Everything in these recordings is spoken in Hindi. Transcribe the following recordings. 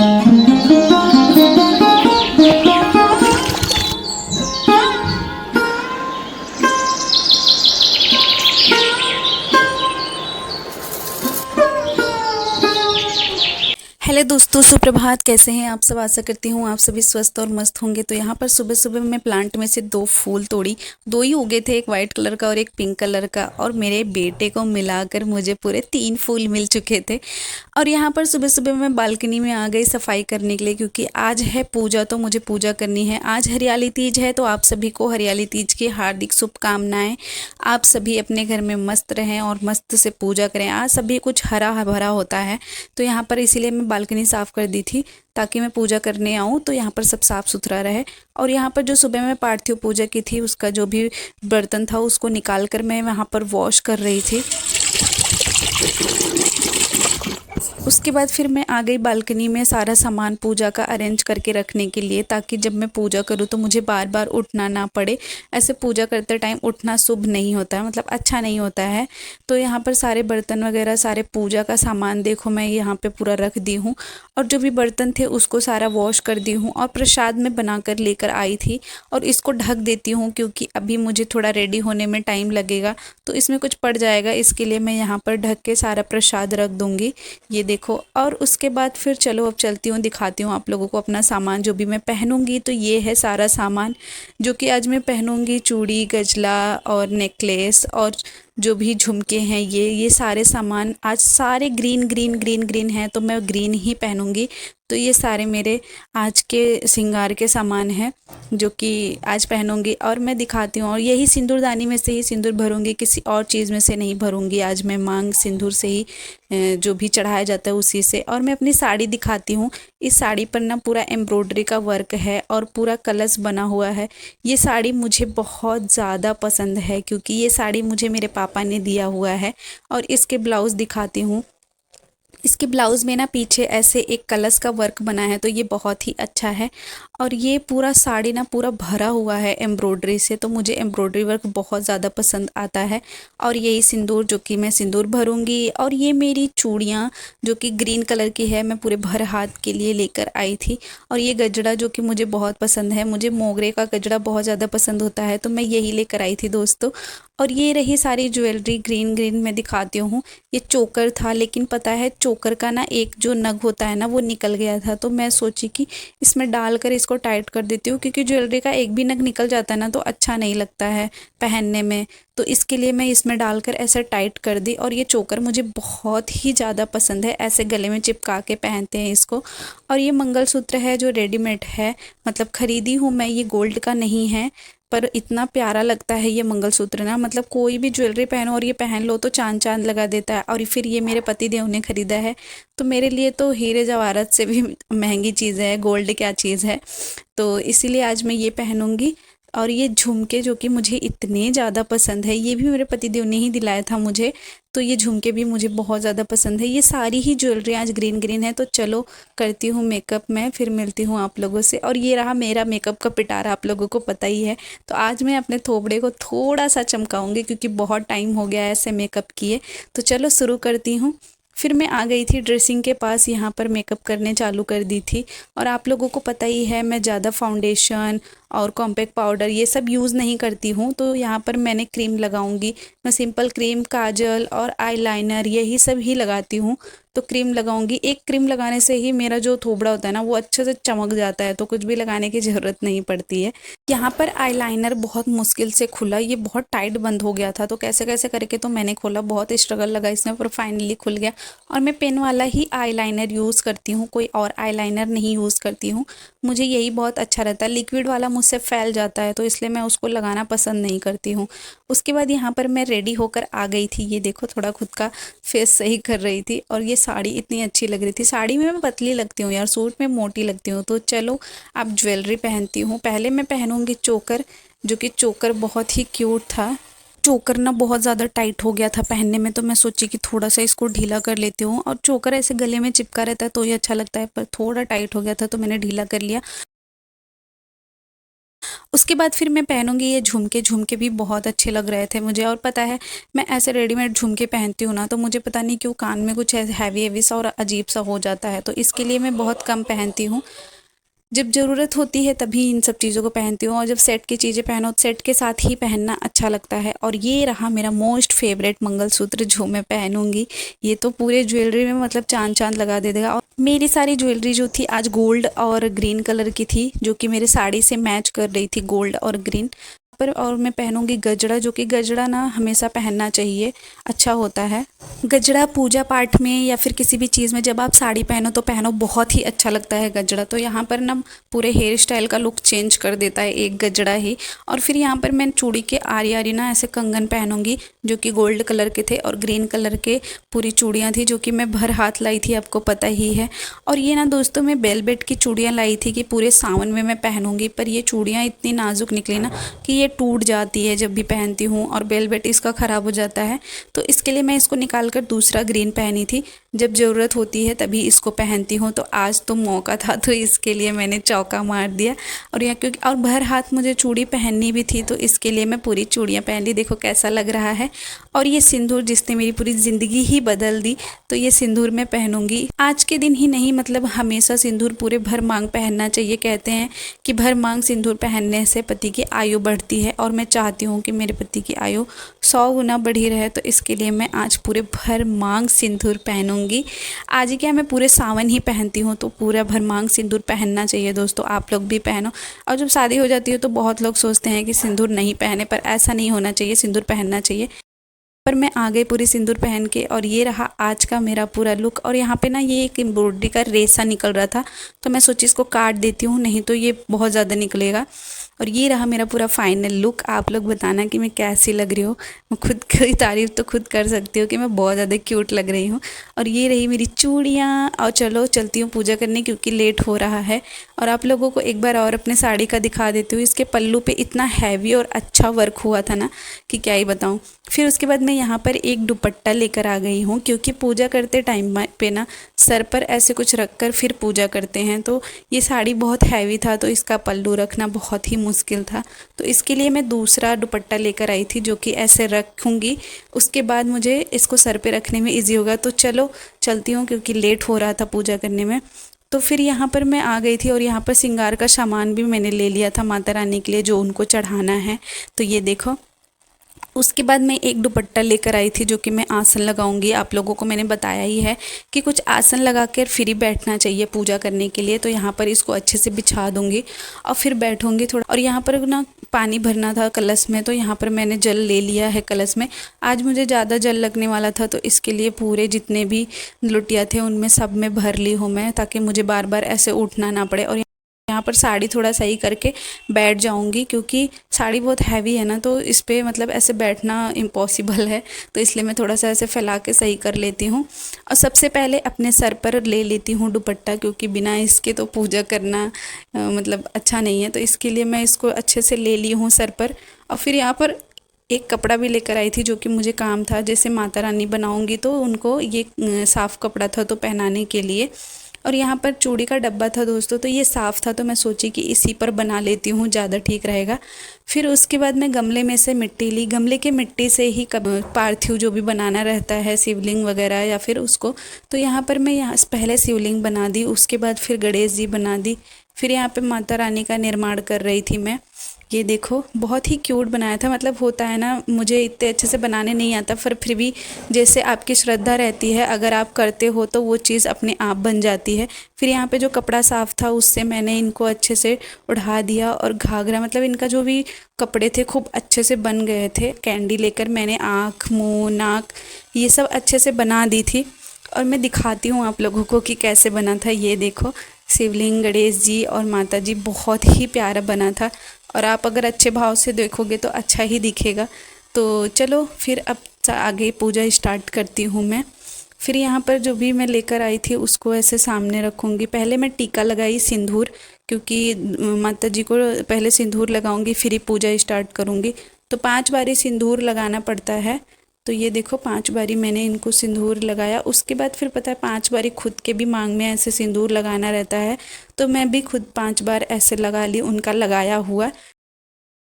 हेलो दोस्तों, सुप्रभात। कैसे हैं आप सब? आशा करती हूँ आप सभी स्वस्थ और मस्त होंगे। तो यहाँ पर सुबह सुबह मैं प्लांट में से दो फूल तोड़ी। दो ही उगे थे, एक वाइट कलर का और एक पिंक कलर का, और मेरे बेटे को मिलाकर मुझे पूरे 3 फूल मिल चुके थे। और यहाँ पर सुबह सुबह मैं बालकनी में आ गई सफाई करने के लिए, क्योंकि आज है पूजा, तो मुझे पूजा करनी है। आज हरियाली तीज है, तो आप सभी को हरियाली तीज की हार्दिक शुभकामनाएं। आप सभी अपने घर में मस्त रहें और मस्त से पूजा करें। आज सभी कुछ हरा भरा होता है, तो यहाँ पर इसीलिए मैं बालकनी साफ़ कर दी थी, ताकि मैं पूजा करने आऊँ तो यहाँ पर सब साफ़ सुथरा रहे। और यहाँ पर जो सुबह मैं पार्थिव पूजा की थी, उसका जो भी बर्तन था उसको निकाल कर मैं वहाँ पर वॉश कर रही थी। उसके बाद फिर मैं आ गई बालकनी में सारा सामान पूजा का अरेंज करके रखने के लिए, ताकि जब मैं पूजा करूँ तो मुझे बार बार उठना ना पड़े। ऐसे पूजा करते टाइम उठना शुभ नहीं होता है, मतलब अच्छा नहीं होता है। तो यहाँ पर सारे बर्तन वगैरह, सारे पूजा का सामान देखो मैं यहाँ पे पूरा रख दी हूँ। और जो भी बर्तन थे उसको सारा वॉश कर दी हूँ, और प्रसाद में बनाकर लेकर आई थी। और इसको ढक देती हूँ, क्योंकि अभी मुझे थोड़ा रेडी होने में टाइम लगेगा, तो इसमें कुछ पड़ जाएगा। इसके लिए मैं यहाँ पर ढक के सारा प्रसाद रख दूँगी, ये देखो। और उसके बाद फिर चलो अब चलती हूँ, दिखाती हूँ आप लोगों को अपना सामान जो भी मैं पहनूंगी। तो ये है सारा सामान जो कि आज मैं पहनूंगी। चूड़ी, गजला और नेकलेस और जो भी झुमके हैं, ये सारे सामान आज सारे ग्रीन ग्रीन ग्रीन ग्रीन हैं, तो मैं ग्रीन ही पहनूंगी। तो ये सारे मेरे आज के श्रृंगार के सामान हैं जो कि आज पहनूंगी। और मैं दिखाती हूँ, और यही सिंदूरदानी में से ही सिंदूर भरूंगी, किसी और चीज़ में से नहीं भरूंगी। आज मैं मांग सिंदूर से ही जो भी चढ़ाया जाता है उसी से। और मैं अपनी साड़ी दिखाती हूँ। इस साड़ी पर ना पूरा एम्ब्रॉयडरी का वर्क है और पूरा कलश बना हुआ है। ये साड़ी मुझे बहुत ज़्यादा पसंद है, क्योंकि ये साड़ी मुझे मेरे पापा ने दिया हुआ है। और इसके ब्लाउज़ दिखाती हूँ। इसके ब्लाउज़ में ना पीछे ऐसे एक कलश का वर्क बना है, तो ये बहुत ही अच्छा है। और ये पूरा साड़ी ना पूरा भरा हुआ है एम्ब्रॉयडरी से, तो मुझे एम्ब्रॉयडरी वर्क बहुत ज़्यादा पसंद आता है। और यही सिंदूर जो कि मैं सिंदूर भरूंगी। और ये मेरी चूड़ियाँ जो कि ग्रीन कलर की है, मैं पूरे भर हाथ के लिए लेकर आई थी। और ये गजरा जो कि मुझे बहुत पसंद है, मुझे मोगरे का गजरा बहुत ज़्यादा पसंद होता है, तो मैं यही लेकर आई थी दोस्तों। और ये रही सारी ज्वेलरी ग्रीन ग्रीन मैं दिखाती हूँ। ये चोकर था, लेकिन पता है चोकर का ना एक जो नग होता है ना, वो निकल गया था, तो मैं सोची कि इसमें डालकर इसको टाइट कर देती हूँ, क्योंकि ज्वेलरी का एक भी नग निकल जाता है ना तो अच्छा नहीं लगता है पहनने में। तो इसके लिए मैं इसमें डालकर ऐसे टाइट कर दी। और ये चोकर मुझे बहुत ही ज़्यादा पसंद है, ऐसे गले में चिपका के पहनते हैं इसको। और ये मंगलसूत्र है जो रेडीमेड है, मतलब खरीदी हूँ मैं, ये गोल्ड का नहीं है। पर इतना प्यारा लगता है ये मंगलसूत्र ना, मतलब कोई भी ज्वेलरी पहनो और ये पहन लो तो चांद चांद लगा देता है। और फिर ये मेरे पति देव ने खरीदा है, तो मेरे लिए तो हीरे जवाहरात से भी महंगी चीज़ है, गोल्ड क्या चीज़ है। तो इसीलिए आज मैं ये पहनूंगी। और ये झुमके जो कि मुझे इतने ज़्यादा पसंद है, ये भी मेरे पतिदेव ने ही दिलाया था मुझे, तो ये झुमके भी मुझे बहुत ज़्यादा पसंद है। ये सारी ही ज्वेलरी आज ग्रीन ग्रीन है। तो चलो करती हूँ मेकअप, मैं फिर मिलती हूँ आप लोगों से। और ये रहा मेरा मेकअप का पिटारा, आप लोगों को पता ही है। तो आज मैं अपने थोबड़े को थोड़ा सा चमकाऊंगी, क्योंकि बहुत टाइम हो गया है ऐसे मेकअप किए। तो चलो शुरू करती हूँ। फिर मैं आ गई थी ड्रेसिंग के पास, यहाँ पर मेकअप करने चालू कर दी थी। और आप लोगों को पता ही है मैं ज़्यादा फाउंडेशन और कॉम्पैक्ट पाउडर ये सब यूज़ नहीं करती हूँ। तो यहाँ पर मैंने क्रीम लगाऊंगी। मैं सिंपल क्रीम, काजल और आईलाइनर यही सब ही लगाती हूँ। तो क्रीम लगाऊंगी। एक क्रीम लगाने से ही मेरा जो थोबड़ा होता है ना वो अच्छे से चमक जाता है, तो कुछ भी लगाने की ज़रूरत नहीं पड़ती है। यहाँ पर आईलाइनर बहुत मुश्किल से खुला, ये बहुत टाइट बंद हो गया था, तो कैसे कैसे करके तो मैंने खोला, बहुत स्ट्रगल लगा इसमें, पर फाइनली खुल गया। और मैं पेन वाला ही आईलाइनर यूज़ करती हूँ, कोई और आईलाइनर नहीं यूज़ करती हूँ। मुझे यही बहुत अच्छा रहता है। लिक्विड वाला मुझसे फैल जाता है, तो इसलिए मैं उसको लगाना पसंद नहीं करती हूँ। उसके बाद यहाँ पर मैं रेडी होकर आ गई थी, ये देखो थोड़ा खुद का फेस सही कर रही थी। और ये साड़ी इतनी अच्छी लग रही थी। साड़ी में मैं पतली लगती हूँ यार, सूट में मोटी लगती हूँ। तो चलो अब ज्वेलरी पहनती हूँ। पहले मैं पहनूंगी चोकर, जो कि चोकर बहुत ही क्यूट था। चोकर ना बहुत ज़्यादा टाइट हो गया था पहनने में, तो मैं सोची कि थोड़ा सा इसको ढीला कर लेती हूँ। और चोकर ऐसे गले में चिपका रहता है तो ये अच्छा लगता है, पर थोड़ा टाइट हो गया था तो मैंने ढीला कर लिया। उसके बाद फिर मैं पहनूंगी ये झुमके। झुमके भी बहुत अच्छे लग रहे थे मुझे। और पता है मैं ऐसे रेडीमेड झुमके पहनती हूँ ना, तो मुझे पता नहीं क्यों कान में कुछ ऐसे हैवी हैवी सा और अजीब सा हो जाता है, तो इसके लिए मैं बहुत कम पहनती हूँ। जब ज़रूरत होती है तभी इन सब चीज़ों को पहनती हूँ, और जब सेट की चीज़ें पहनो तो सेट के साथ ही पहनना अच्छा लगता है। और ये रहा मेरा मोस्ट फेवरेट मंगलसूत्र जो मैं पहनूंगी। ये तो पूरे ज्वेलरी में मतलब चांद चांद लगा दे देगा। और मेरी सारी ज्वेलरी जो थी आज गोल्ड और ग्रीन कलर की थी, जो कि मेरे साड़ी से मैच कर रही थी, गोल्ड और ग्रीन पर। और मैं पहनूंगी गजरा, जो कि गजरा ना हमेशा पहनना चाहिए, अच्छा होता है गजरा पूजा पाठ में या फिर किसी भी चीज़ में। जब आप साड़ी पहनो तो पहनो, बहुत ही अच्छा लगता है गजरा। तो यहाँ पर ना पूरे हेयर स्टाइल का लुक चेंज कर देता है एक गजरा ही। और फिर यहाँ पर मैं चूड़ी के आरी आरी ना ऐसे कंगन पहनूंगी, जो कि गोल्ड कलर के थे और ग्रीन कलर के पूरी चूड़ियाँ थी, जो कि मैं भर हाथ लाई थी, आपको पता ही है। और ये ना दोस्तों मैं वेलवेट की चूड़ियाँ लाई थी कि पूरे सावन में मैं पहनूंगी, पर ये चूड़ियाँ इतनी नाजुक निकली ना कि ये टूट जाती है जब भी पहनती हूँ, और वेलवेट इसका ख़राब हो जाता है। तो इसके लिए मैं इसको निकाल कर दूसरा ग्रीन पहनी थी। जब ज़रूरत होती है तभी इसको पहनती हूँ, तो आज तो मौका था तो इसके लिए मैंने चौका मार दिया। और यहाँ क्योंकि और भर हाथ मुझे चूड़ी पहननी भी थी, तो इसके लिए मैं पूरी चूड़ियाँ पहन ली। देखो कैसा लग रहा है। और ये सिंदूर जिसने मेरी पूरी ज़िंदगी ही बदल दी, तो ये सिंदूर मैं पहनूंगी आज के दिन ही नहीं, मतलब हमेशा सिंदूर पूरे भर मांग पहनना चाहिए। कहते हैं कि भर मांग सिंदूर पहनने से पति की आयु बढ़ती है, और मैं चाहती हूँ कि मेरे पति की आयु 100 गुना बढ़ी रहे। तो इसके लिए मैं आज पूरे भर मांग सिंदूर पहनूंगी। आज ही क्या, मैं पूरे सावन ही पहनती हूँ, तो पूरा भर मांग सिंदूर पहनना चाहिए दोस्तों, आप लोग भी पहनो। और जब शादी हो जाती है तो बहुत लोग सोचते हैं कि सिंदूर नहीं पहने, पर ऐसा नहीं होना चाहिए, सिंदूर पहनना चाहिए। पर मैं आ गई पूरी सिंदूर पहन के, और ये रहा आज का मेरा पूरा लुक। और यहाँ पे ना ये एक एम्ब्रॉयडरी का रेसा निकल रहा था, तो मैं सोची इसको काट देती हूँ, नहीं तो ये बहुत ज़्यादा निकलेगा। और ये रहा मेरा पूरा फाइनल लुक। आप लोग बताना कि मैं कैसी लग रही हूँ। मैं खुद की तारीफ़ तो खुद कर सकती हूँ कि मैं बहुत ज़्यादा क्यूट लग रही हूँ। और ये रही मेरी चूड़ियाँ। और चलो चलती हूँ पूजा करने, क्योंकि लेट हो रहा है। और आप लोगों को एक बार और अपने साड़ी का दिखा देती हूँ। इसके पल्लू पे इतना हैवी और अच्छा वर्क हुआ था ना कि क्या ही बताऊँ। फिर उसके बाद मैं यहाँ पर एक दुपट्टा लेकर आ गई हूँ, क्योंकि पूजा करते टाइम पे ना सर पर ऐसे कुछ रख कर फिर पूजा करते हैं, तो ये साड़ी बहुत हैवी था, तो इसका पल्लू रखना बहुत ही मुश्किल था। तो इसके लिए मैं दूसरा दुपट्टा लेकर आई थी, जो कि ऐसे रखूँगी, उसके बाद मुझे इसको सर पे रखने में ईजी होगा। तो चलो चलती हूँ, क्योंकि लेट हो रहा था पूजा करने में। तो फिर यहाँ पर मैं आ गई थी, और यहाँ पर श्रृंगार का सामान भी मैंने ले लिया था माता रानी के लिए, जो उनको चढ़ाना है। तो ये देखो। उसके बाद मैं एक दुपट्टा लेकर आई थी, जो कि मैं आसन लगाऊंगी। आप लोगों को मैंने बताया ही है कि कुछ आसन लगाकर फिर ही बैठना चाहिए पूजा करने के लिए। तो यहाँ पर इसको अच्छे से बिछा दूंगी और फिर बैठूंगी थोड़ा। और यहाँ पर ना पानी भरना था कलश में, तो यहाँ पर मैंने जल ले लिया है कलश में। आज मुझे ज़्यादा जल लगने वाला था, तो इसके लिए पूरे जितने भी लुटिया थे उनमें सब में भर ली हूँ मैं, ताकि मुझे बार बार ऐसे उठना ना पड़े। और यहाँ पर साड़ी थोड़ा सही करके बैठ जाऊंगी, क्योंकि साड़ी बहुत हैवी है ना, तो इस पर मतलब ऐसे बैठना इम्पॉसिबल है। तो इसलिए मैं थोड़ा सा ऐसे फैला के सही कर लेती हूँ। और सबसे पहले अपने सर पर ले लेती हूँ दुपट्टा, क्योंकि बिना इसके तो पूजा करना मतलब अच्छा नहीं है। तो इसके लिए मैं इसको अच्छे से ले ली हूँ सर पर। और फिर यहाँ पर एक कपड़ा भी लेकर आई थी, जो कि मुझे काम था। जैसे माता रानी बनाऊंगी तो उनको ये साफ़ कपड़ा था, तो पहनाने के लिए। और यहाँ पर चूड़ी का डब्बा था दोस्तों, तो ये साफ़ था, तो मैं सोची कि इसी पर बना लेती हूँ, ज़्यादा ठीक रहेगा। फिर उसके बाद मैं गमले में से मिट्टी ली। गमले के मिट्टी से ही पार्थिव जो भी बनाना रहता है, शिवलिंग वगैरह या फिर उसको, तो यहाँ पर मैं यहाँ पहले शिवलिंग बना दी, उसके बाद फिर गणेश जी बना दी। फिर यहाँ पे माता रानी का निर्माण कर रही थी मैं। ये देखो बहुत ही क्यूट बनाया था। मतलब होता है ना, मुझे इतने अच्छे से बनाने नहीं आता, पर फिर भी जैसे आपकी श्रद्धा रहती है, अगर आप करते हो तो वो चीज़ अपने आप बन जाती है। फिर यहाँ पे जो कपड़ा साफ़ था उससे मैंने इनको अच्छे से उड़ा दिया। और घाघरा मतलब इनका जो भी कपड़े थे खूब अच्छे से बन गए थे। कैंडी लेकर मैंने आँख, मुँह, नाक ये सब अच्छे से बना दी थी। और मैं दिखाती हूँ आप लोगों को कि कैसे बना था। ये देखो, शिवलिंग, गणेश जी और माता जी, बहुत ही प्यारा बना था। और आप अगर अच्छे भाव से देखोगे तो अच्छा ही दिखेगा। तो चलो फिर अब आगे पूजा स्टार्ट करती हूँ मैं। फिर यहाँ पर जो भी मैं लेकर आई थी उसको ऐसे सामने रखूँगी। पहले मैं टीका लगाई सिंदूर, क्योंकि माता जी को पहले सिंदूर लगाऊंगी फिर ही पूजा स्टार्ट करूँगी। तो 5 बारी सिंदूर लगाना पड़ता है। तो ये देखो 5 बारी मैंने इनको सिंदूर लगाया। उसके बाद फिर पता है 5 बारी खुद के भी मांग में ऐसे सिंदूर लगाना रहता है, तो मैं भी खुद 5 बार ऐसे लगा ली उनका लगाया हुआ।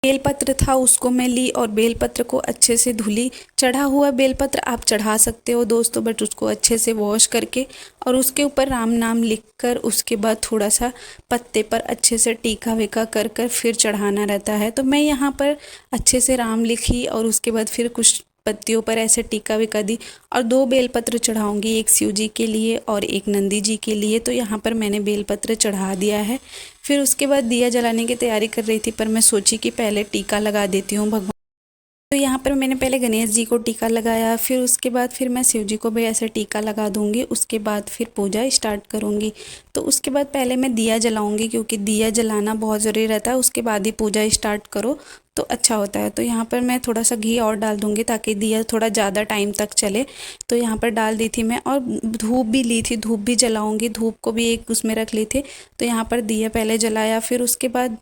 बेलपत्र था उसको मैं ली और बेलपत्र को अच्छे से धुली। चढ़ा हुआ बेलपत्र आप चढ़ा सकते हो दोस्तों, बट उसको अच्छे से वॉश करके और उसके ऊपर राम नाम लिखकर उसके बाद थोड़ा सा पत्ते पर अच्छे से टीका वीका कर कर फिर चढ़ाना रहता है। तो मैं यहाँ पर अच्छे से राम लिखी और उसके बाद फिर कुछ पत्तियों पर ऐसे टीका वीका दी और 2 बेलपत्र चढ़ाऊंगी, एक शिव जी के लिए और एक नंदी जी के लिए। तो यहाँ पर मैंने बेलपत्र चढ़ा दिया है। फिर उसके बाद दिया जलाने की तैयारी कर रही थी, पर मैं सोची कि पहले टीका लगा देती हूँ भगवान। तो यहाँ पर मैंने पहले गणेश जी को टीका लगाया, फिर उसके बाद फिर मैं शिव जी को भी ऐसे टीका लगा दूंगी। उसके बाद फिर पूजा स्टार्ट करूँगी। तो उसके बाद पहले मैं दिया जलाऊंगी, क्योंकि दिया जलाना बहुत ज़रूरी रहता है, उसके बाद ही पूजा स्टार्ट करो तो अच्छा होता है। तो यहाँ पर मैं थोड़ा सा घी और डाल दूँगी ताकि दिया थोड़ा ज़्यादा टाइम तक चले। तो यहाँ पर डाल दी थी मैं और धूप भी ली थी, धूप भी जलाऊँगी, धूप को भी एक उसमें रख ली थी। तो यहाँ पर दिया पहले जलाया, फिर उसके बाद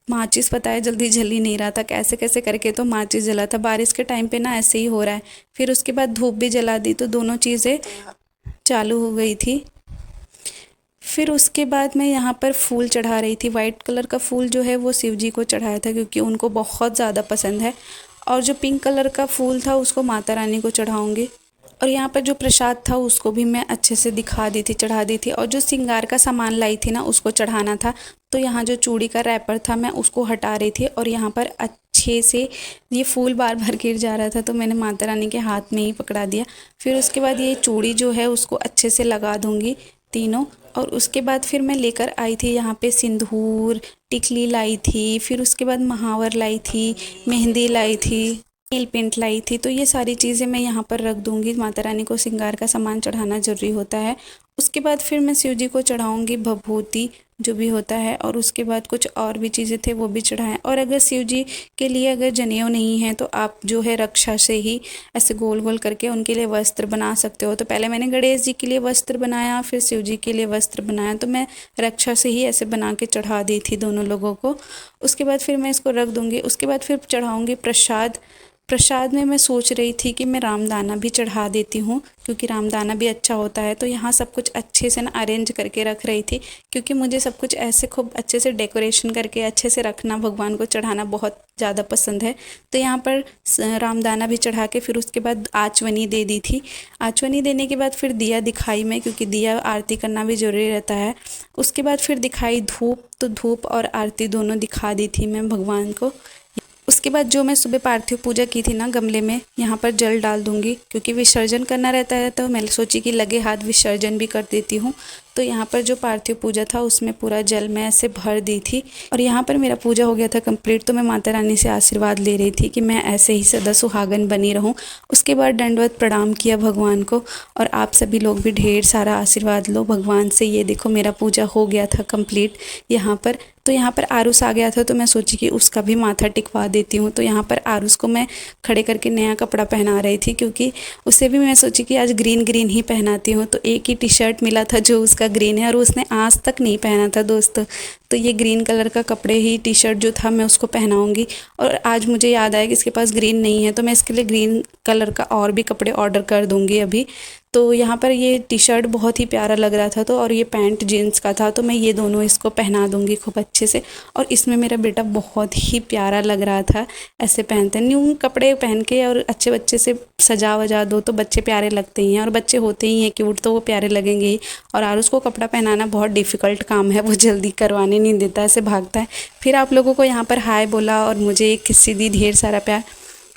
माचिस पता है जल्दी जल ही नहीं रहा था, कैसे कैसे करके तो माचिस जला था। बारिश के टाइम पे ना ऐसे ही हो रहा है। फिर उसके बाद धूप भी जला दी, तो दोनों चीज़ें चालू हो गई थी। फिर उसके बाद मैं यहाँ पर फूल चढ़ा रही थी। वाइट कलर का फूल जो है वो शिव जी को चढ़ाया था, क्योंकि उनको बहुत ज़्यादा पसंद है। और जो पिंक कलर का फूल था उसको माता रानी को चढ़ाऊँगी। और यहाँ पर जो प्रसाद था उसको भी मैं अच्छे से दिखा दी थी, चढ़ा दी थी। और जो श्रृंगार का सामान लाई थी ना उसको चढ़ाना था। तो यहाँ जो चूड़ी का रैपर था मैं उसको हटा रही थी और यहाँ पर अच्छे से ये फूल बार बार गिर जा रहा था, तो मैंने माता रानी के हाथ में ही पकड़ा दिया। फिर उसके बाद ये चूड़ी जो है उसको अच्छे से लगा दूँगी तीनों। और उसके बाद फिर मैं लेकर आई थी यहाँ पे सिंदूर, टिकली लाई थी, फिर उसके बाद महावर लाई थी, मेहंदी लाई थी, नेल पेंट लाई थी। तो ये सारी चीज़ें मैं यहाँ पर रख दूँगी। माता रानी को श्रृंगार का सामान चढ़ाना ज़रूरी होता है। उसके बाद फिर मैं शिव जी को चढ़ाऊँगी भभूति जो भी होता है, और उसके बाद कुछ और भी चीज़ें थे वो भी चढ़ाएं। और अगर शिव जी के लिए अगर जनेऊ नहीं है तो आप जो है रक्षा से ही ऐसे गोल गोल करके उनके लिए वस्त्र बना सकते हो। तो पहले मैंने गणेश जी के लिए वस्त्र बनाया, फिर शिव जी के लिए वस्त्र बनाया। तो मैं रक्षा से ही ऐसे बना के चढ़ा दी थी दोनों लोगों को। उसके बाद फिर मैं इसको रख दूँगी। उसके बाद फिर चढ़ाऊँगी प्रसाद। प्रसाद में मैं सोच रही थी कि मैं रामदाना भी चढ़ा देती हूँ, क्योंकि रामदाना भी अच्छा होता है। तो यहाँ सब कुछ अच्छे से ना अरेंज करके रख रही थी, क्योंकि मुझे सब कुछ ऐसे खूब अच्छे से डेकोरेशन करके अच्छे से रखना, भगवान को चढ़ाना बहुत ज़्यादा पसंद है। तो यहाँ पर रामदाना भी चढ़ा के फिर उसके बाद आचवनी दे दी थी। आचवनी देने के बाद फिर दिया दिखाई में, क्योंकि दिया आरती करना भी ज़रूरी रहता है। उसके बाद फिर दिखाई धूप, तो धूप और आरती दोनों दिखा दी थी मैं भगवान को। उसके बाद जो मैं सुबह पार्थिव पूजा की थी ना गमले में, यहाँ पर जल डाल दूँगी, क्योंकि विसर्जन करना रहता है। तो मैं सोची कि लगे हाथ विसर्जन भी कर देती हूँ। तो यहाँ पर जो पार्थिव पूजा था उसमें पूरा जल मैं ऐसे भर दी थी। और यहाँ पर मेरा पूजा हो गया था कंप्लीट। तो मैं माता रानी से आशीर्वाद ले रही थी कि मैं ऐसे ही सदा सुहागन बनी रहूँ। उसके बाद दंडवत प्रणाम किया भगवान को। और आप सभी लोग भी ढेर सारा आशीर्वाद लो भगवान से। ये देखो मेरा पूजा हो गया था कंप्लीट यहाँ पर। तो यहाँ पर आरुस आ गया था, तो मैं सोची कि उसका भी माथा टिकवा देती हूँ। तो यहाँ पर आरुस को मैं खड़े करके नया कपड़ा पहना रही थी, क्योंकि उसे भी मैं सोची कि आज ग्रीन ग्रीन ही पहनाती हूँ। तो एक ही टी शर्ट मिला था जो उसका ग्रीन है, और उसने आज तक नहीं पहना था दोस्तों। तो ये ग्रीन कलर का कपड़े ही टी शर्ट जो था मैं उसको पहनाऊँगी। और आज मुझे याद आया कि इसके पास ग्रीन नहीं है, तो मैं इसके लिए ग्रीन कलर का और भी कपड़े ऑर्डर कर दूँगी अभी। तो यहाँ पर ये टी शर्ट बहुत ही प्यारा लग रहा था, तो और ये पैंट जीन्स का था, तो मैं ये दोनों इसको पहना दूँगी खूब अच्छे से। और इसमें मेरा बेटा बहुत ही प्यारा लग रहा था ऐसे पहनते। न्यू कपड़े पहन के और अच्छे बच्चे से सजा वजा दो तो बच्चे प्यारे लगते ही हैं, और बच्चे होते ही हैं क्यूट, तो वो प्यारे लगेंगे ही। और आरुष को कपड़ा पहनाना बहुत डिफ़िकल्ट काम है, वो जल्दी करवाने नहीं देता, ऐसे भागता है। फिर आप लोगों को यहाँ पर हाय बोला और मुझे एक किस्सी दी, ढेर सारा प्यार।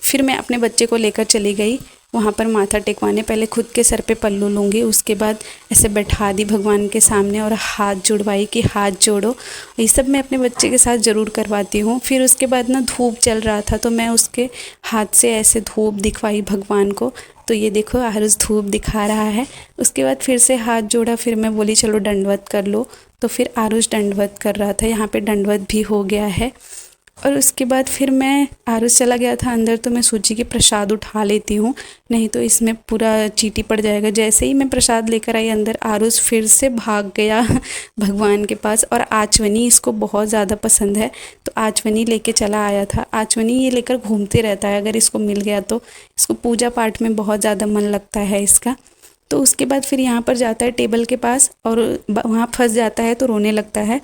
फिर मैं अपने बच्चे को लेकर चली गई वहाँ पर माथा टेकवाने। पहले खुद के सर पे पल्लू लूँगी, उसके बाद ऐसे बैठा दी भगवान के सामने और हाथ जुड़वाई कि हाथ जोड़ो। ये सब मैं अपने बच्चे के साथ ज़रूर करवाती हूँ। फिर उसके बाद ना धूप चल रहा था, तो मैं उसके हाथ से ऐसे धूप दिखवाई भगवान को। तो ये देखो आरुष धूप दिखा रहा है। उसके बाद फिर से हाथ जोड़ा, फिर मैं बोली चलो दंडवत कर लो। तो फिर आरुष दंडवत कर रहा था, यहाँ पे दंडवत भी हो गया है। और उसके बाद फिर मैं आरुष चला गया था अंदर, तो मैं सोची कि प्रसाद उठा लेती हूँ, नहीं तो इसमें पूरा चींटी पड़ जाएगा। जैसे ही मैं प्रसाद लेकर आई अंदर, आरुष फिर से भाग गया भगवान के पास। और आचवनी इसको बहुत ज़्यादा पसंद है, तो आचवनी लेके चला आया था। आचवनी ये लेकर घूमते रहता है, अगर इसको मिल गया तो। इसको पूजा पाठ में बहुत ज़्यादा मन लगता है इसका। तो उसके बाद फिर यहाँ पर जाता है टेबल के पास और वहाँ फंस जाता है तो रोने लगता है।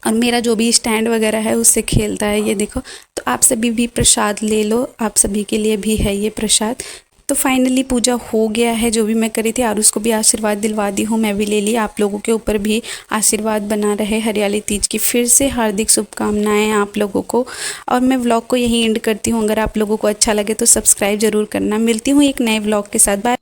और मेरा जो भी स्टैंड वगैरह है उससे खेलता है, ये देखो। तो आप सभी भी प्रसाद ले लो, आप सभी के लिए भी है ये प्रसाद। तो फाइनली पूजा हो गया है जो भी मैं करी थी, और उसको भी आशीर्वाद दिलवा दी हूँ, मैं भी ले ली। आप लोगों के ऊपर भी आशीर्वाद बना रहे। हरियाली तीज की फिर से हार्दिक शुभकामनाएं आप लोगों को। और मैं व्लॉग को यहीं एंड करती हूँ। अगर आप लोगों को अच्छा लगे तो सब्सक्राइब ज़रूर करना। मिलती हूँ एक नए व्लॉग के साथ। बाय।